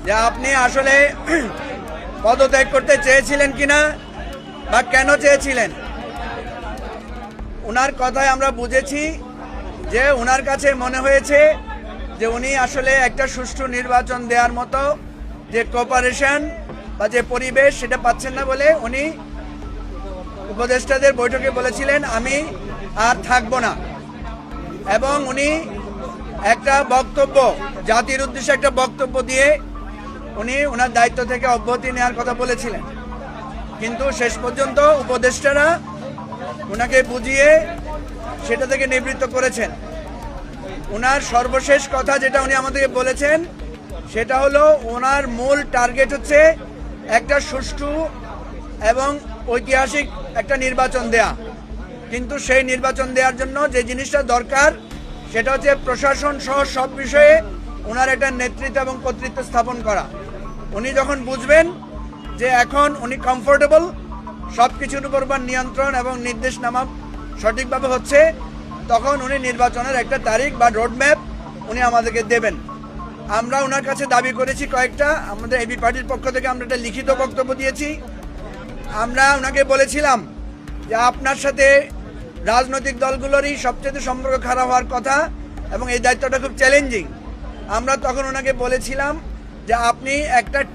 যে আপনি আসলে পদত্যাগ করতে চেয়েছিলেন কিনা বা কেন চেয়েছিলেন। ওনার কথায় আমরা বুঝেছি যে ওনার কাছে মনে হয়েছে যে উনি আসলে একটা সুষ্ঠু নির্বাচন দেওয়ার মতো যে কোঅপারেশন বা যে পরিবেশ সেটা পাচ্ছেন না বলে উনি উপদেষ্টাদের বৈঠকে বলেছিলেন আমি আর থাকবো না, এবং উনি একটা বক্তব্য জাতির উদ্দেশ্যে একটা বক্তব্য দিয়ে উনি ওনার দায়িত্ব থেকে অব্যাহতি নেওয়ার কথা বলেছিলেন। কিন্তু শেষ পর্যন্ত উপদেষ্টারা ওনাকে বুঝিয়ে সেটা থেকে নিবৃত্ত করেছেন। ওনার সর্বশেষ কথা যেটা উনি আমাদেরকে বলেছেন সেটা হলো ওনার মূল টার্গেট হচ্ছে একটা সুষ্ঠু এবং ঐতিহাসিক একটা নির্বাচন দেয়া। কিন্তু সেই নির্বাচন দেওয়ার জন্য যে জিনিসটা দরকার সেটা হচ্ছে প্রশাসন সহ সব বিষয়ে ওনার একটা নেতৃত্ব এবং কর্তৃত্ব স্থাপন করা। উনি যখন বুঝবেন যে এখন উনি কমফোর্টেবল, সব কিছুর উপর নিয়ন্ত্রণ এবং নির্দেশনামা সঠিকভাবে হচ্ছে, তখন উনি নির্বাচনের একটা তারিখ বা রোডম্যাপ উনি আমাদেরকে দেবেন। আমরা ওনার কাছে দাবি করেছি কয়েকটা, আমাদের এবি পার্টির পক্ষ থেকে আমরা একটা লিখিত বক্তব্য দিয়েছি। আমরা ওনাকে বলেছিলাম যে আপনার সাথে রাজনৈতিক দলগুলোরই সবচেয়ে সম্পর্ক খারাপ হওয়ার কথা এবং এই দায়িত্বটা খুব চ্যালেঞ্জিং। আমরা তখন ওনাকে বলেছিলাম যে আপনি একটা